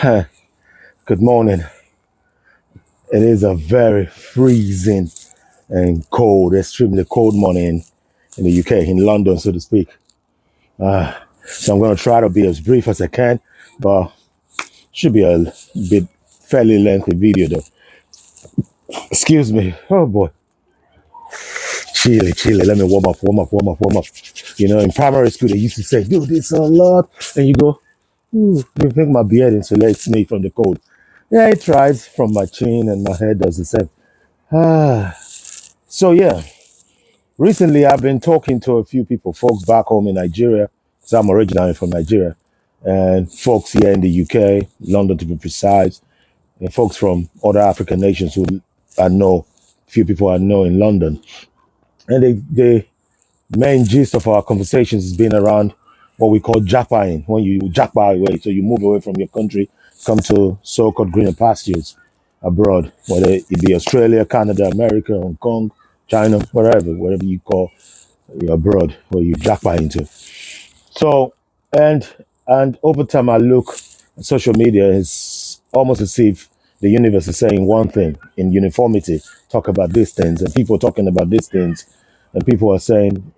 Good morning. It is a very freezing and cold, extremely cold morning in the UK, in London, so to speak. So I'm going to try to be as brief as I can, but should be a bit fairly lengthy video though. Excuse me. Oh boy. Chilly, chilly. Let me warm up, warm up, warm up, warm up. You know, in primary school, they used to say, do this a lot. And you go, ooh, you think my beard insulates me from the cold. Yeah, it tries from my chin and my head does the same. Ah, so yeah, recently I've been talking to a few people, folks back home in Nigeria, so I'm originally from Nigeria, and folks here in the UK, London to be precise, and folks from other African nations who I know, few people I know in London. And the main gist of our conversations has been around what we call Japaing, when you japa away, so you move away from your country, come to so-called greener pastures abroad, whether it be Australia, Canada, America, Hong Kong, China, wherever you call your abroad, where you japa into. So, and and over time, I look at social media is almost as if the universe is saying one thing in uniformity, talk about these things, and people talking about these things, and people are saying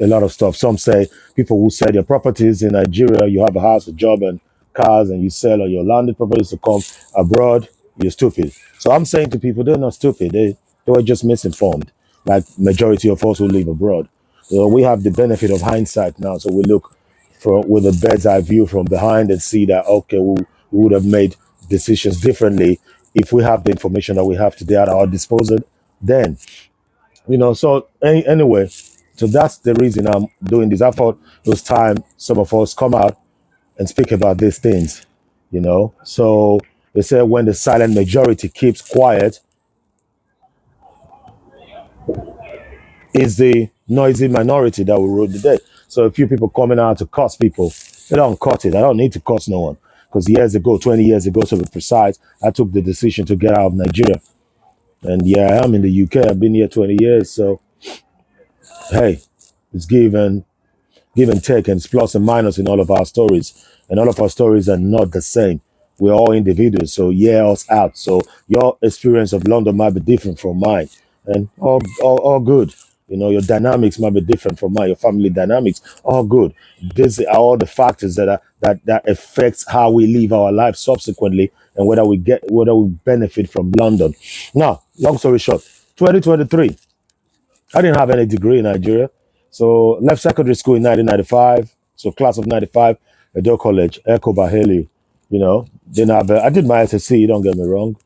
a lot of stuff. Some say people who sell their properties in Nigeria, you have a house, a job, and cars, and you sell all your landed properties to come abroad, you're stupid. So I'm saying to people, they're not stupid. They were just misinformed, like majority of us who live abroad. We have the benefit of hindsight now, so we look for with a bird's eye view from behind and see that okay, we would have made decisions differently if we have the information that we have today at our disposal. Then so anyway, so that's the reason I'm doing this. I thought it was time some of us come out and speak about these things. So they say when the silent majority keeps quiet, is the noisy minority that will rule the day. So a few people coming out to curse people, they don't cut it. I don't need to curse no one. Because years ago, 20 years ago to be precise, I took the decision to get out of Nigeria. And yeah, I'm in the UK. I've been here 20 years. So hey, it's give and take, and it's plus and minus in all of our stories. And all of our stories are not the same. We're all individuals, so yeah, us out. So your experience of London might be different from mine, and all good. Your dynamics might be different from mine. Your family dynamics, all good. These are all the factors that affects how we live our lives subsequently, and whether we benefit from London. Now, long story short, 2023. I didn't have any degree in Nigeria. So left secondary school in 1995. So class of 95, Edo College, Echo Baheli. Didn't have, I did my SSC, don't get me wrong.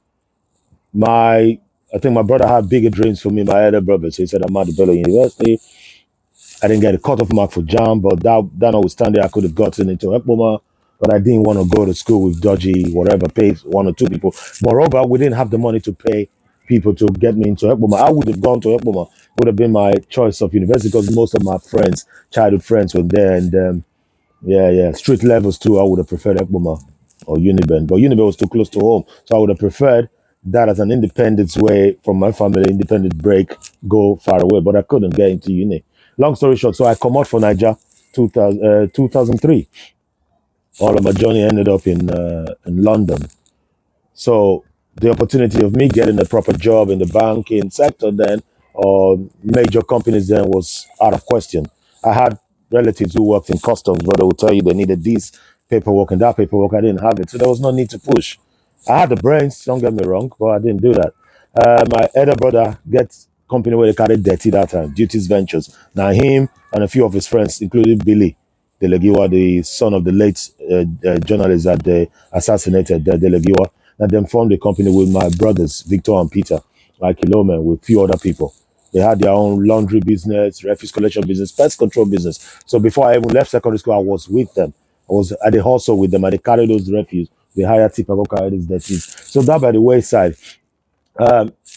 I think my brother had bigger dreams for me, my elder brother. So he said, I'm at the Bello University. I didn't get a cutoff mark for JAM, but that notwithstanding, I could have gotten into Ekboma. But I didn't want to go to school with dodgy, whatever, pay one or two people. Moreover, we didn't have the money to pay people to get me into Ekboma. I would have gone to Ekboma, would have been my choice of university because most of my friends, childhood friends, were there. And yeah, street levels too, I would have preferred Ekboma or Uniben. But Uniben was too close to home. So I would have preferred that as an independence way from my family, independent break, go far away. But I couldn't get into uni. Long story short, so I come out for Niger 2003. All of my journey ended up in London. So the opportunity of me getting a proper job in the banking sector then, or major companies then, was out of question. I had relatives who worked in customs, but they would tell you they needed this paperwork and that paperwork. I didn't have it, so there was no need to push. I had the brains, don't get me wrong, but I didn't do that. My elder brother gets company where they carried dirty that time, Duties Ventures. Now him and a few of his friends, including Billy Delegiwa, the son of the late journalist that they assassinated, Delegiwa, and then formed a company with my brothers, Victor and Peter, like Kilome, with few other people. They had their own laundry business, refuse collection business, pest control business. So before I even left secondary school, I was with them. I was at the hustle with them. I they carry those refuse. They hire tip, I go carry these dirties. So that by the wayside,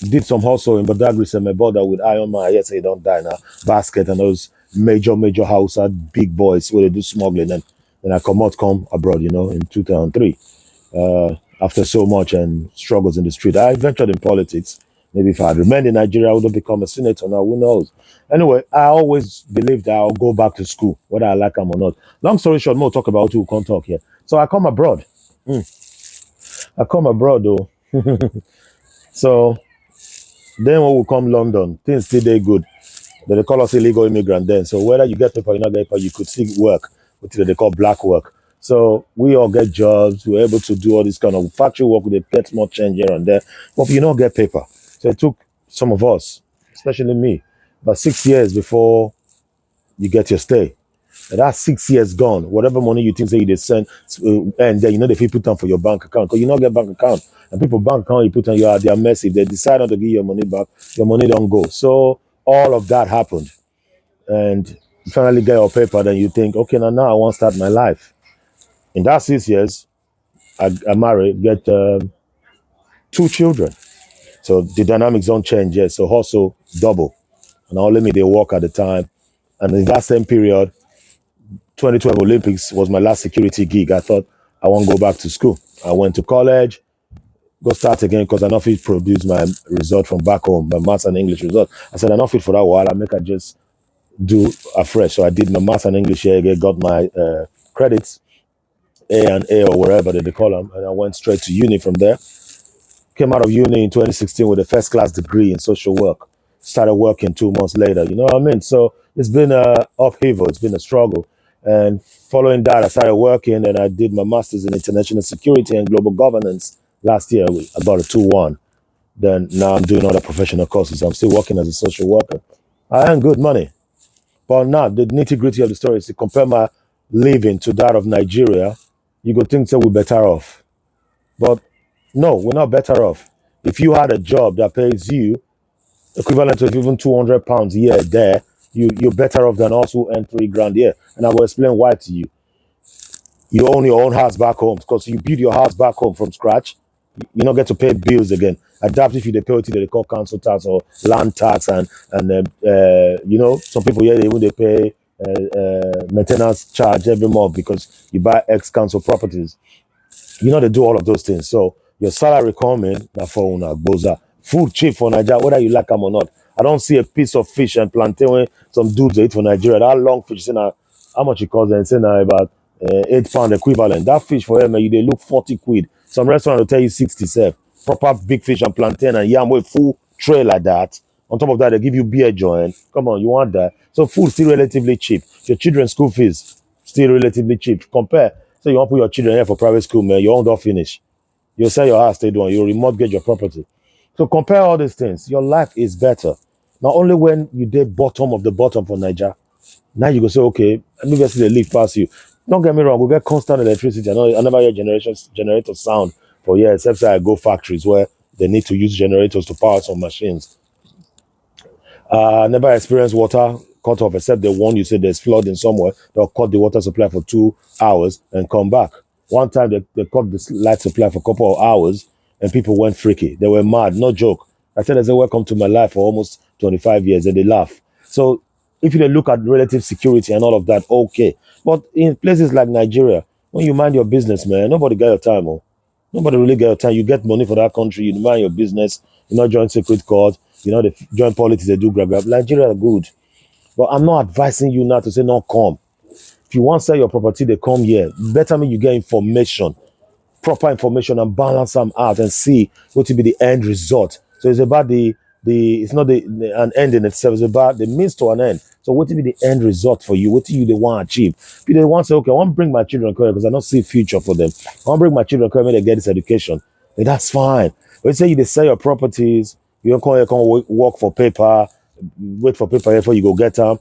did some hustle in Badagry and my brother with Iron Man, yes, he don't die now, basket and those major house had big boys where they do smuggling. And then I come abroad, in 2003. After so much and struggles in the street, I ventured in politics. Maybe if I had remained in Nigeria, I would have become a senator now, who knows? Anyway, I always believed that I'll go back to school, whether I like them or not. Long story short, more talk about who can't talk here. So I come abroad. I come abroad though. So then when we come London, things still they good. They call us illegal immigrant then. So whether you get paper or you not get paper, you could still work, which they call black work. So we all get jobs. We're able to do all this kind of factory work. They get more change here and there. But you don't get paper. So it took some of us, especially me, about 6 years before you get your stay. And that's 6 years gone. Whatever money you think say you they send, and then you know the people put on for your bank account because you not get bank account. And people bank account you put on you are they are messy. If they decide not to give your money back, your money don't go. So all of that happened, and you finally get your paper. Then you think, okay, now I want to start my life. In that 6 years, I married, get 2 children. So the dynamics don't change yet. So also double, and only me they work at the time. And in that same period, 2012 Olympics was my last security gig. I thought I won't go back to school. I went to college, go start again because I not fit produce my result from back home, my maths and English result. I said I not fit for that while. I make I just do afresh. So I did my maths and English here, again, got my credits, A and A or wherever they call them, and I went straight to uni from there. Came out of uni in 2016 with a first class degree in social work. Started working 2 months later. You know what I mean? So it's been a upheaval. It's been a struggle. And following that, I started working and I did my master's in international security and global governance last year. I got a 2-1. Then now I'm doing other professional courses. I'm still working as a social worker. I earn good money. But now the nitty gritty of the story is to compare my living to that of Nigeria. You could think that we're better off. But no, we're not better off. If you had a job that pays you equivalent to even £200 a year there, you're better off than us who earn 3 grand a year. And I will explain why to you. You own your own house back home because you build your house back home from scratch. You don't get to pay bills again. Adapt if you they pay what they call council tax or land tax, and you know some people here they pay maintenance charge every month because you buy ex council properties. You know they do all of those things. So your salary coming now for una boza. Food cheap for Nigeria, whether you like them or not. I don't see a piece of fish and plantain when some dudes they eat for Nigeria. That long fish, say now, how much it costs? And say now about £8 equivalent. That fish for him, they look 40 quid. Some restaurant will tell you 67. Proper big fish and plantain and yam with full tray like that. On top of that, they give you beer joint. Come on, you want that? So food still relatively cheap. Your children's school fees still relatively cheap. Compare. So you want to put your children here for private school, man. Your own don't finish. You'll sell your house, stay doing. You'll remortgage your property. So compare all these things. Your life is better. Not only when you did bottom of the bottom for Nigeria. Now you go say, okay, maybe I see the leaf pass you. Don't get me wrong, we get constant electricity. I never hear generator sound for years, except I go factories where they need to use generators to power some machines. Never experienced water cut off, except they warn you, say there's flooding somewhere. They'll cut the water supply for 2 hours and come back. One time they cut the light supply for a couple of hours and people went freaky. They were mad, no joke. I said, I said, welcome to my life for almost 25 years, and they laugh. So if you look at relative security and all of that, okay. But in places like Nigeria, when you mind your business, man, nobody got your time. Oh. Nobody really get your time. You get money for that country, you mind your business, you not join secret court, you know, they join politics, they do grab grab. Nigeria are good. But I'm not advising you now to say, no, come. If you want to sell your property, they come here. Better me you get information, proper information, and balance them out and see what will be the end result. So it's about the it's not an end in itself, it's about the means to an end. So what will be the end result for you? What do you they want to achieve? If they want to say, okay, I want to bring my children here because I don't see future for them. I want to bring my children here when they get this education. Then that's fine. But you say you they sell your properties, you don't come here, come work for paper, wait for paper here before you go get them.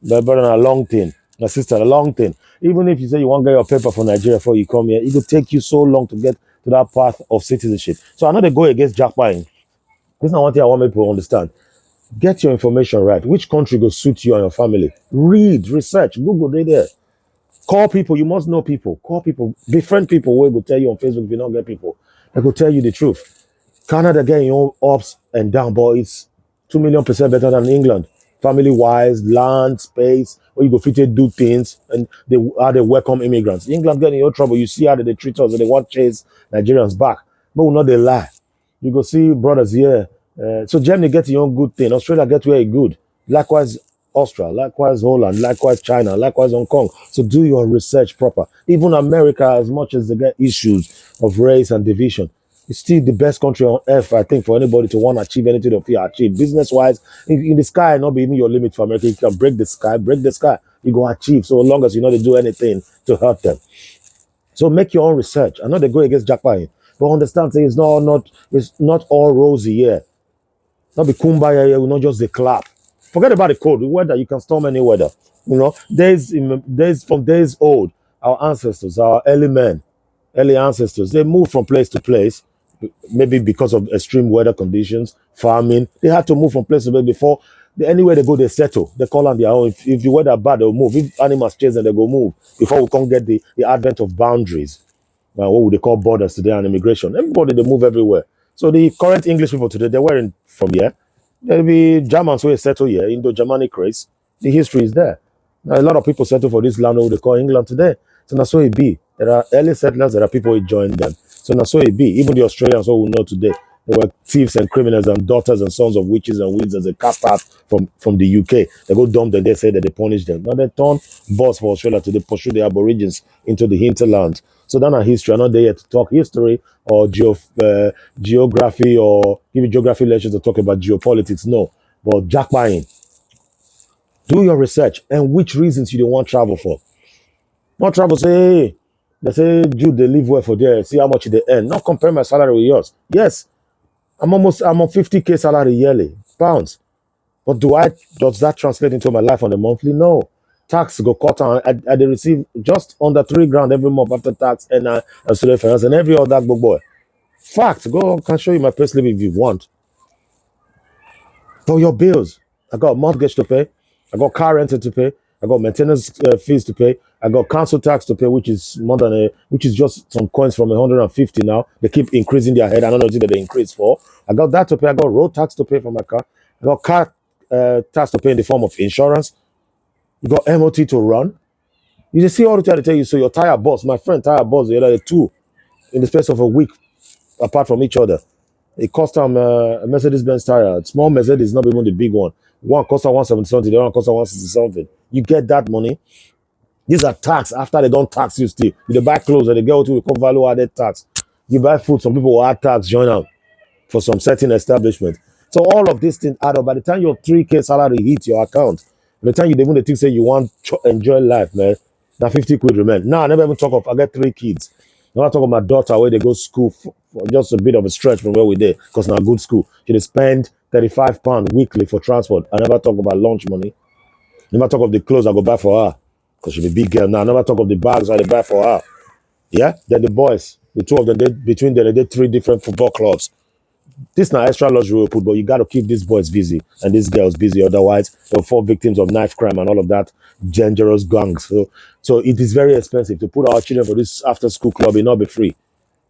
But brother, a long thing. My sister, a long thing. Even if you say you want to get your paper for Nigeria before you come here, it will take you so long to get to that path of citizenship. So I know they go against Japaing. This is not one thing I want people to understand. Get your information right. Which country will suit you and your family? Read, research, Google, they there. Call people. You must know people. Call people. Befriend people who will tell you on Facebook if you don't get people. They will tell you the truth. Canada getting your ups and down, but it's 2 million% better than England. Family wise, land, space, where you go fit to do things, and they welcome immigrants. England getting your trouble. You see how they treat us, and they want to chase Nigerians back. But we know they lie. You go see brothers here. So Germany get your own good thing. Australia get very good. Likewise, Austria, likewise Holland, likewise China, likewise Hong Kong. So do your research proper. Even America, as much as they get issues of race and division, It's still the best country on earth, I think, for anybody to want to achieve anything of you achieve. Business wise, in the sky, not be even your limit for America. You can break the sky, you go achieve. So long as you know they do anything to hurt them. So make your own research. I know they go against Japan, but understand say it's not all rosy here. Not be kumbaya here, we not just the clap. Forget about the cold, the weather, you can storm any weather. You know, days from days old, our ancestors, our early ancestors, they moved from place to place, maybe because of extreme weather conditions, farming. They had to move from place to place before anywhere they go, they settle. They call on their own. If the weather bad, they'll move. If animals chase them, they go move. Before we can get the advent of boundaries, what would they call borders today and immigration? Everybody they move everywhere. So the current English people today, they weren't from here. There'll be Germans who settle here, Indo-Germanic race. The history is there. Now, a lot of people settle for this land who they call England today. So that's so it be. There are early settlers, there are people who joined them. So that's so it be. Even the Australians who we know today, they were thieves and criminals and daughters and sons of witches and wizards. They cast out from the UK. They go dump them, they say that they punish them. Now they turn boss for Australia to pursue the Aborigines into the hinterlands. So that's our history. I'm not there to talk history or geography or give you geography lectures to talk about geopolitics. No. But Japaing, do your research and which reasons you don't want travel for. Not travel, say, hey, they say, Jude, they live well for there. See how much they earn. Not compare my salary with yours. Yes, I'm on 50K salary yearly, pounds. But does that translate into my life on a monthly? No. Tax go cut on. I they receive just under 3 grand every month after tax and student finance and every other book boy. Fact, go can show you my payslip if you want. For your bills, I got mortgage to pay, I got car rental to pay, I got maintenance fees to pay, I got council tax to pay, which is more than which is just some coins from 150 now. They keep increasing their head. I don't know what they increase for. I got that to pay. I got road tax to pay for my car. I got car tax to pay in the form of insurance. You got MOT to run. You just see all the time to tell you. So your tire boss, my friend tire boss, the other two in the space of a week, apart from each other. It cost them a Mercedes-Benz tire. Small Mercedes, not even the big one. One cost them 170 something, the other one cost them 160 something. You get that money. These are tax after they don't tax you still. You buy clothes and they get to the value added tax. You buy food, some people will add tax, join them for some certain establishment. So all of these things add up. By the time your 3K salary hits your account, by the time you even the thing say you want to enjoy life, man, now 50 quid remain. Now I never even talk of I get 3 kids. Now I talk of my daughter where they go to school for just a bit of a stretch from where we did, because now good school. She they spend £35 weekly for transport. I never talk about lunch money. Never talk of the clothes I go buy for her, because she's a big girl now. I never talk of the bags I buy for her. Yeah, then the boys, the two of them, between them, they did 3 different football clubs. This now extra luxury we put, but you got to keep these boys busy and these girls busy. Otherwise, they'll fall victims of knife crime and all of that dangerous gangs. So it is very expensive to put our children for this after school club. It not be free.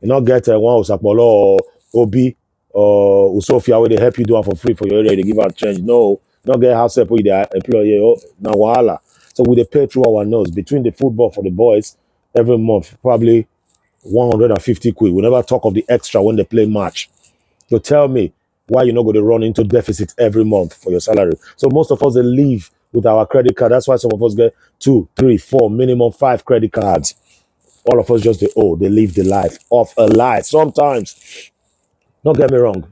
You not get one Usapolo or Obi or Usofia where they help you do it for free for your area. They give out change. No, not get house help with their employer. Oh, now wahala. So we they pay through our nose between the football for the boys every month, probably 150 quid. We never talk of the extra when they play match. So tell me why you're not going to run into deficit every month for your salary. So most of us, they live with our credit card. That's why some of us get 2, 3, 4, minimum 5 credit cards. All of us just they live the life of a lie. Sometimes, don't get me wrong.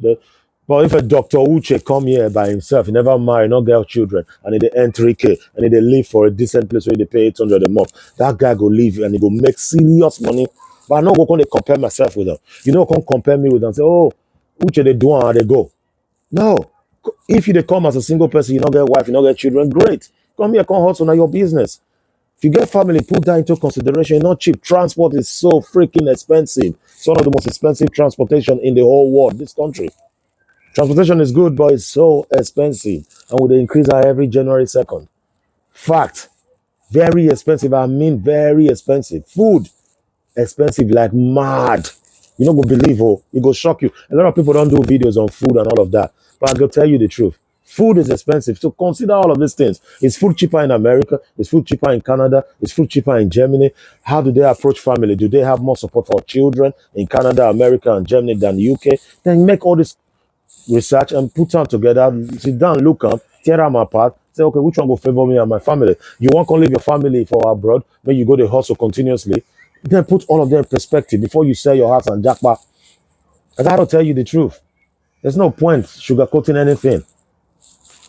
But if a Dr. Uche come here by himself, he never marry, not get children, and he earn 3K, and he live for a decent place where they pay 800 a month, that guy go live and he go make serious money. But I'm not going to compare myself with them. You know, come compare me with them and say, oh, Uche, they do and they go. No. If you they come as a single person, you don't get wife, you don't get children, great. Come here, come hustle on your business. If you get family, put that into consideration. Not cheap. Transport is so freaking expensive. It's one of the most expensive transportation in the whole world, this country. Transportation is good, but it's so expensive. And will they increase every January 2nd? Fact. Very expensive. I mean very expensive. Food. Expensive like mad. You don't go believe, it go shock you. A lot of people don't do videos on food and all of that. But I can tell you the truth. Food is expensive. So consider all of these things. Is food cheaper in America? Is food cheaper in Canada? Is food cheaper in Germany? How do they approach family? Do they have more support for children in Canada, America, and Germany than the UK? Then make all this research and put them together. Sit down, look up, tear them apart. Say, okay, which one will favor me and my family? You want to leave your family for abroad, when you go to hustle continuously. Then put all of them in perspective before you sell your house and jackpot. I gotta tell you the truth. There's no point sugarcoating anything.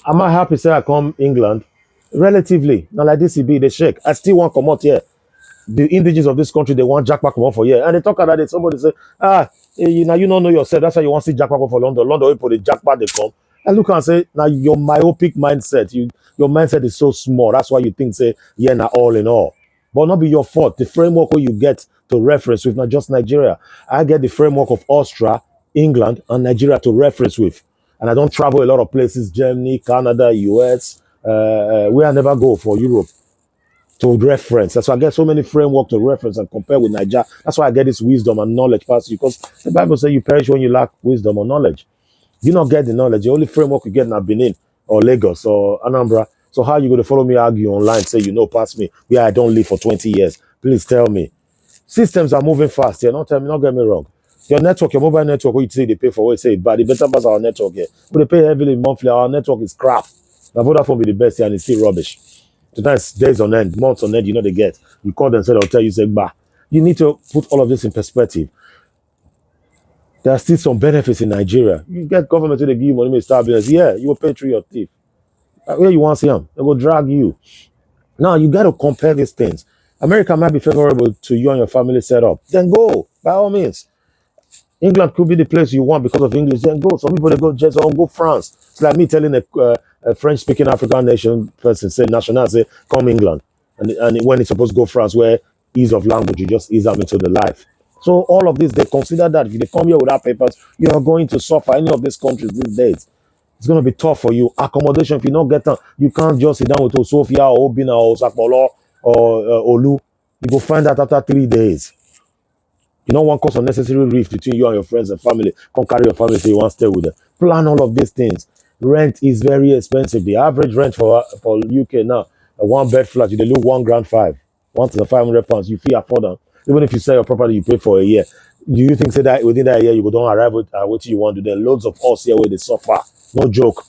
Am I happy say I come England? Relatively. Not like this it be the shake. I still want come out here. The indigenous of this country, they want jackpot come out for here. And they talk about it. Somebody say, you know, you don't know yourself. That's why you want to see jackpot come for London. London, people, the jackpot they come. I look and say, now your myopic mindset, your mindset is so small. That's why you think, say, yeah, now all in all. But not be your fault. The framework where you get to reference with, not just Nigeria. I get the framework of Austria, England, and Nigeria to reference with. And I don't travel a lot of places, Germany, Canada, US, where I never go for Europe to reference. That's why I get so many framework to reference and compare with Nigeria. That's why I get this wisdom and knowledge past you, because the Bible says you perish when you lack wisdom or knowledge. You not get the knowledge. The only framework you get in Benin or Lagos or Anambra. So how you going to follow me argue online, say you know past me, where I don't live for 20 years? Please tell me. Systems are moving fast here. Not get me wrong. Your network, your mobile network, what you say they pay for, what you say bad. The better pass our network here. But they pay heavily monthly. Our network is crap. Now Vodafone be the best here and it's still rubbish. Sometimes days on end, months on end, you know they get. You call them, say they'll tell you, say, bah. You need to put all of this in perspective. There are still some benefits in Nigeria. You get government to give you money, start business. Yeah, you will pay through your thief. Where you want to see them, they will drag you. Now you got to compare these things. America might be favorable to you and your family setup. Then go, by all means. England could be the place you want because of English. Then go. Some people they go just go France. It's like me telling a French-speaking African nation person, say national, say come England, and when it's supposed to go France, where ease of language, you just ease them into the life. So all of this, they consider that if they come here without papers, you are going to suffer. Any of these countries these days, it's going to be tough for you. Accommodation, if you don't get them, you can't just sit down with Sophia or Obina or Sakpolo or Olu. You go find out after 3 days. You don't want cause unnecessary rift between you and your friends and family. Come carry your family, say you want to stay with them. Plan all of these things. Rent is very expensive. The average rent for UK now, a one bed flat, you look £1,500, £1,500. You feel afford them. Even if you sell your property, you pay for a year. Do you think say that within that year you go don't arrive with what you want to do? There are loads of us here where they suffer. No joke.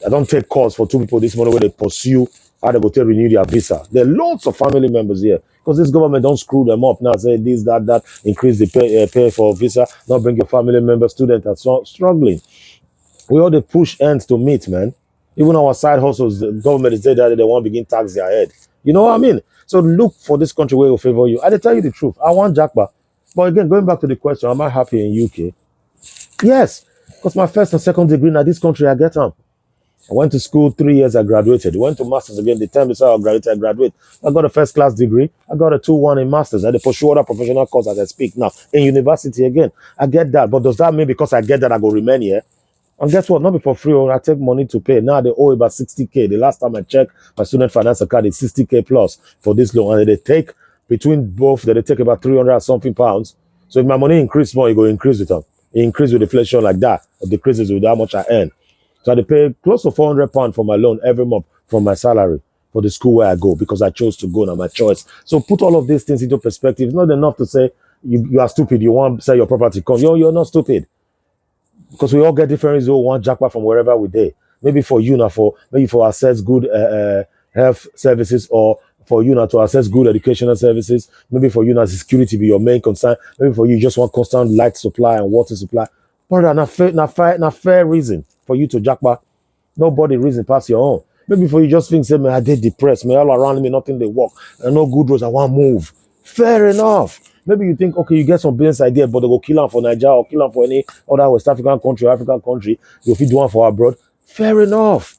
I don't take calls for two people this morning where they pursue how they go to renew their visa. There are loads of family members here because this government don't screw them up now. Say this, that, increase the pay for visa. Not bring your family member, student are struggling. We all the push ends to meet, man. Even our side hustles, the government is there that they want to begin tax their head. You know what I mean? So look for this country where will favor you. I tell you the truth. I want Jackpot. But again, going back to the question, am I happy in UK? Yes, because my first and second degree in this country, I get them. I went to school 3 years, I graduated. Went to masters again. The time before I graduate. I got a first class degree. I got a 2-1 in masters. I had to pursue other professional course as I speak now. In university again. I get that. But does that mean because I get that I go remain here? And guess what? Not be for free. I take money to pay. Now they owe about 60K. The last time I checked my student finance account, it's 60K plus for this loan. And they take between both, they take about 300 something pounds. So if my money increase more, it go increase with them. It increase with inflation like that. Or decreases with how much I earn. So I pay close to £400 for my loan every month from my salary for the school where I go because I chose to go now, my choice. So put all of these things into perspective. It's not enough to say you are stupid. You want to sell your property. Come, you're not stupid. Because we all get different reasons. We want jackpot from wherever we day. Maybe for you now, maybe for access good health services, or for you now to access good educational services. Maybe for you now security be your main concern. Maybe for you just want constant light supply and water supply. Brother, not fair reason for you to jackpot. Nobody reason past your own. Maybe for you just think, say, man, I did depressed. Man, all around me, nothing they work. And no good roads, I want to move. Fair enough. Maybe you think, okay, you get some business idea, but they go kill them for Nigeria or kill them for any other West African country or African country. If you do one for abroad, fair enough.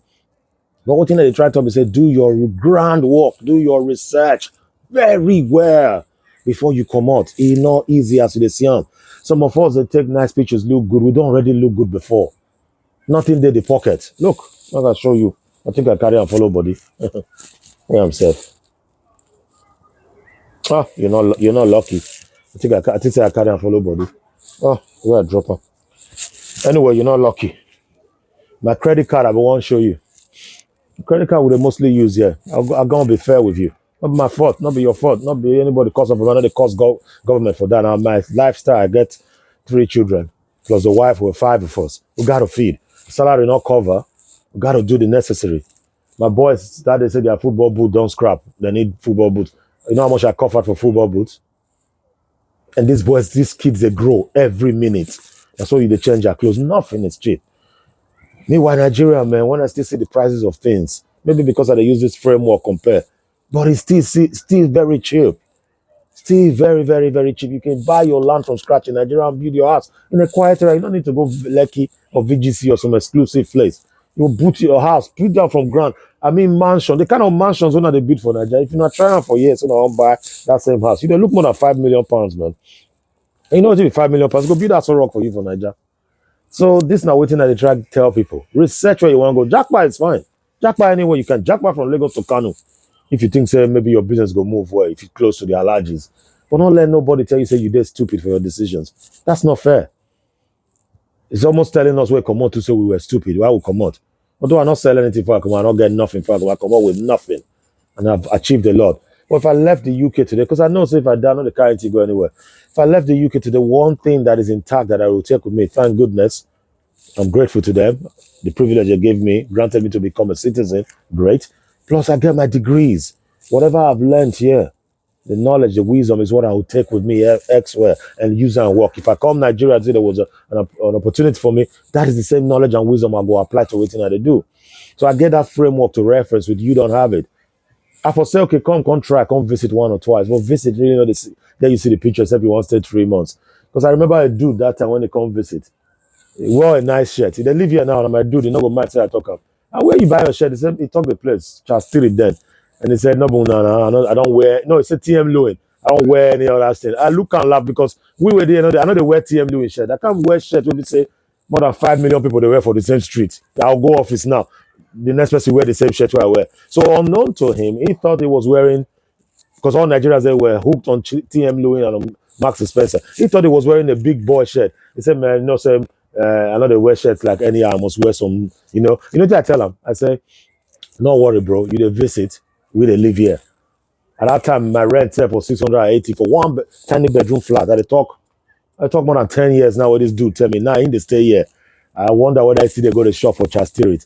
But one thing that they try to be say, do your groundwork, do your research very well before you come out. It's not easy as you see them. Some of us, they take nice pictures, look good. We don't already look good before. Nothing there, the pocket. Look, I'm going to show you. I think I carry and follow body. Yeah, I'm safe. Ah, you're not lucky. I think I carry and follow body. Oh, where a dropper. Anyway, you're not lucky. My credit card, I won't show you. The credit card would mostly use here. I'm gonna be fair with you. Not be my fault, not be your fault, not be anybody cause of not the cost government for that. Now my lifestyle, I get 3 children, plus the wife with 5 of us. We gotta feed. Salary not cover. We gotta do the necessary. My boys that they say their football boot don't scrap. They need football boots. You know how much I covered for football boots? And these kids, they grow every minute. That's why they change their clothes. Nothing is cheap. Meanwhile, Nigeria, man, when I still see the prices of things, maybe because I use this framework compare, but it's still very cheap. Still very, very, very cheap. You can buy your land from scratch in Nigeria and build your house in a quiet area. You don't need to go Lekki or VGC or some exclusive place. You boot your house, build down from ground. I mean, mansion. The kind of mansions when they build for Nigeria. If you're not trying for years, you don't buy that same house. You don't look more than £5 million, man. And you know what it is, £5 million? Go build that so rock for you for Nigeria. So this now waiting that they try to tell people. Research where you want to go. Jackpot is fine. Jackpot anywhere you can. Jackpot from Lagos to Kano. If you think, say, maybe your business go move well, if you're close to the allergies. But don't let nobody tell you, say, you're stupid for your decisions. That's not fair. It's almost telling us we come out to say we were stupid. Why we come out? Although I'm not selling anything for I come out, I not get nothing for I come out with nothing. And I've achieved a lot. But if I left the UK today, because I know, say, if I die, not the currency go anywhere. If I left the UK today, one thing that is intact that I will take with me, thank goodness, I'm grateful to them. The privilege they gave me, granted me to become a citizen, great. Plus, I get my degrees. Whatever I've learned here, the knowledge, the wisdom is what I will take with me elsewhere and use and work. If I come Nigeria and say there was an opportunity for me, that is the same knowledge and wisdom I'll go apply to what I do. So I get that framework to reference with. You don't have it. I for say, okay, come try, come visit one or twice. But visit, really know this. Then you see the pictures, everyone stayed 3 months. Because I remember a dude that time when they come visit. He wore a nice shirt. They live here now, and my dude, he not go mind say I talk up. And where you buy your shirt? He said he took the place, just steal it then. And he said, no, I don't wear. No, he said TM Lewin. I don't wear any other thing. I look and laugh because we were there. I know they wear TM Lewin shirt. I can't wear shirt when they say more than 5 million people they wear for the same street. I'll go office now. The next person wear the same shirt I wear. So unknown to him, he thought he was wearing, because all Nigerians they were hooked on TM Lewin and on Max Spencer. He thought he was wearing a big boy shirt. He said, man, you know, sir, I know they wear shirts like any I must wear some, you know what I tell him? I say, no worry, bro. You dey visit, we dey live here. At that time, my rent was 680 for one tiny bedroom flat. I talk more than 10 years now. What this dude tell me now, in the stay here. I wonder whether I see they go to shop for Chastirit.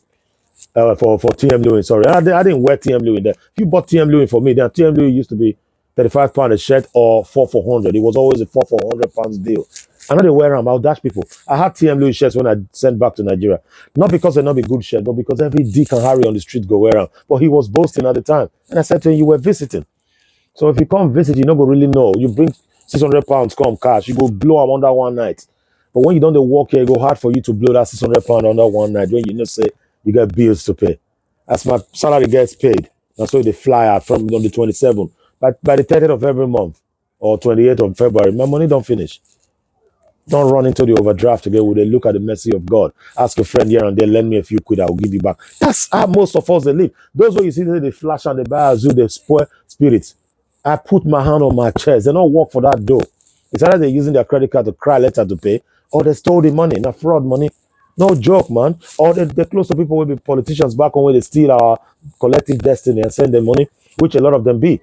For TM Lewin, sorry. I didn't wear TM Lewin there. If you bought TM Lewin for me, then TM Lewin used to be £35 a shirt or 400. It was always a £400 deal. I know they wear them. I'll dash people. I had TM Lewin shirts when I sent back to Nigeria. Not because they're not be good shirts, but because every Dick and Harry on the street go wear them. But he was boasting at the time. And I said to him, you were visiting. So if you come visit, you don't go really know. You bring £600 come cash, you go blow them under one night. But when you don't walk here, it go hard for you to blow that £600 under one night when you know say you got bills to pay. As my salary gets paid, that's why they fly out from on the 27th. But by the 30th of every month or 28th of February, my money don't finish. Don't run into the overdraft again with a look at the mercy of God. Ask a friend here and there, lend me a few quid, I'll give you back. That's how most of us they live. Those who you see they flash and they buy a zoo, they spoil spirits. I put my hand on my chest. They don't work for that dough. It's either they're using their credit card to cry letter to pay, or they stole the money, not fraud money. No joke, man. Or they're close to people with be politicians back on where they steal our collective destiny and send them money, which a lot of them be.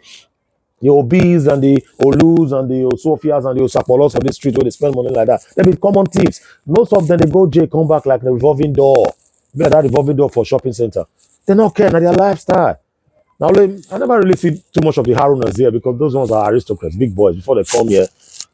The Obis and the Olus and the Osofias and the Osapolos of the street where they spend money like that. They be common thieves. Most of them, they go jail, come back like the revolving door. Like that revolving door for shopping center. They don't care, now their lifestyle. Now, I never really see too much of the Harunas here because those ones are aristocrats, big boys. Before they come here,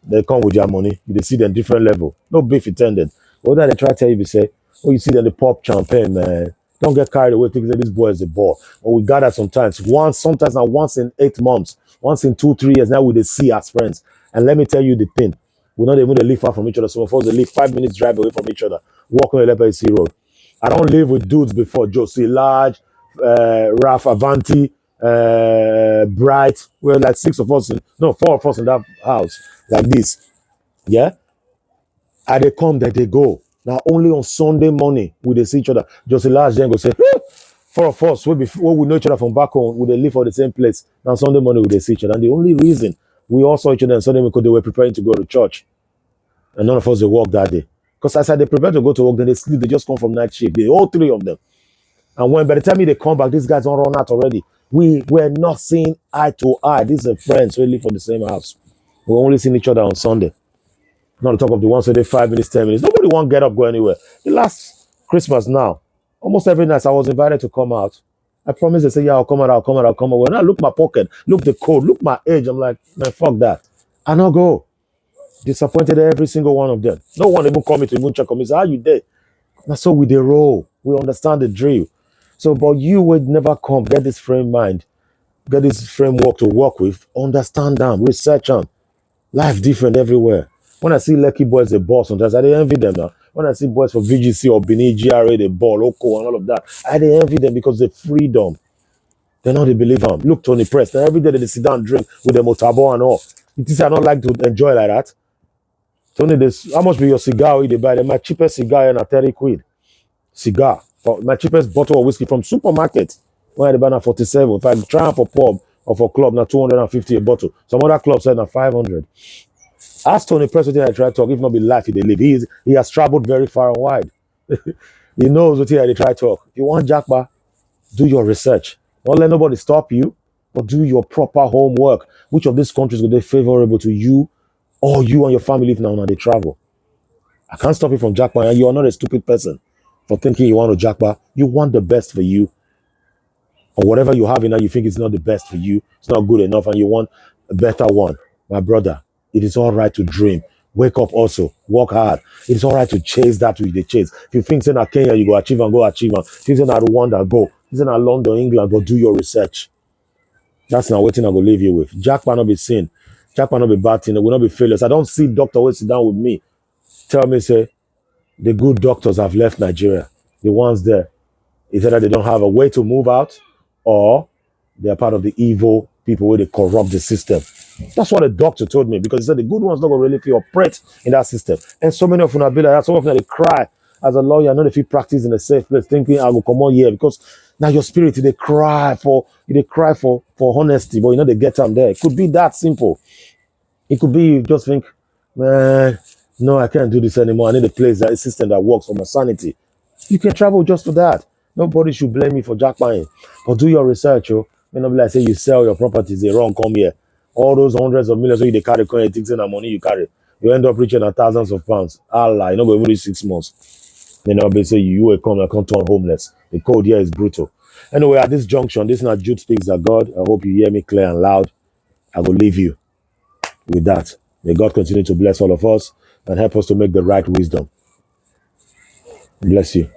they come with their money. You see them different level. No beef intended. Whether they try to tell you, they say, oh, you see them, they pop champagne, man. Don't get carried away thinking that this boy is a ball. But we gather sometimes now once in 8 months, once in 2-3 years. Now we they see as friends. And let me tell you the thing. We're not even to live far from each other. Some of us they live 5 minutes drive away from each other. Walk on the Lepe Road. I don't live with dudes before. Josie Large, Ralph Avanti, Bright. We're like 4 of us in that house. Like this. Yeah? And they come, that they go. Now only on Sunday morning will they see each other. Josie Large then go say, 4 of us, we know each other from back home, we they live for the same place. Now Sunday morning we they see each other. And the only reason we all saw each other on Sunday because they were preparing to go to church. And none of us they work that day. Because as they prepare to go to work, then they sleep, they just come from night shift. All 3 of them. And when by the time they come back, these guys don't run out already. We were not seeing eye to eye. These are friends who live for the same house. We only seen each other on Sunday. Not to talk of the ones who they 5 minutes, 10 minutes. Nobody want to get up, go anywhere. The last Christmas now, almost every night I was invited to come out. I promised they say, yeah, I'll come out. When I look my pocket, look the code, look my age, I'm like, man, fuck that. I not go. Disappointed every single one of them. No one even call me to even check on me. Say, how you there? That's so we the roll. We understand the drill. So, but you would never come, get this frame mind, get this framework to work with, understand them, research them. Life different everywhere. When I see lucky boys, they ball sometimes, I dey envy them now. When I see boys for VGC or Benin, GRA, they ball, Oko, and all of that, I dey envy them because the freedom. They know they believe them. Look, Tony Press, now every day they sit down and drink with the motabo and all. You think I don't like to enjoy like that? Tony, this, how much be your cigar they buy? My cheapest cigar and a 30 quid. Cigar. My cheapest bottle of whiskey from supermarket. When I buy na 47. If I try am for pub or for club, na 250 a bottle. Some other clubs say na 500. Ask Tony President I try to talk, if not be life he dey live. He has traveled very far and wide. He knows what they try to talk. If you want Jackpa, do your research. Don't let nobody stop you, but do your proper homework. Which of these countries will be favorable to you or you and your family if now they travel? I can't stop you from Jackpa, and you are not a stupid person for thinking you want to Jackpa. You want the best for you, or whatever you have in that you think is not the best for you, it's not good enough, and you want a better one. My brother, it is all right to dream. Wake up also, work hard. It is all right to chase that which they chase. If you think say na Kenya, you go achieve and go achieve. If you think say na Rwanda, go. If you say na London, England, go do your research. That's not what I go leave you with. Jackpa not be sin. Jackpa not be bad thing. It will not be failures. I don't see doctor always sit down with me. Tell me, say, the good doctors have left Nigeria. The ones there. It's either they don't have a way to move out or they're part of the evil people where they corrupt the system. That's what the doctor told me, because he said the good ones not going to really feel operate in that system. And so many of them be like that. Some of them they cry as a lawyer, not if you practice in a safe place, thinking I will come on here because now your spirit they cry for honesty, but you know they get them there. It could be that simple. It could be you just think, man, no, I can't do this anymore. I need a place, that a system that works for my sanity. You can travel just for that. Nobody should blame me for jackpotting. But do your research, oh. May not be like say you sell your properties, they wrong, come here. All those hundreds of millions you they carry coin, things and money you carry. You end up reaching at thousands of pounds. Allah, you know, every 6 months. May not be say you will come, I can't turn homeless. The code here is brutal. Anyway, at this junction, this is not Jude Speaks that God. I hope you hear me clear and loud. I will leave you with that. May God continue to bless all of us and help us to make the right wisdom. Bless you.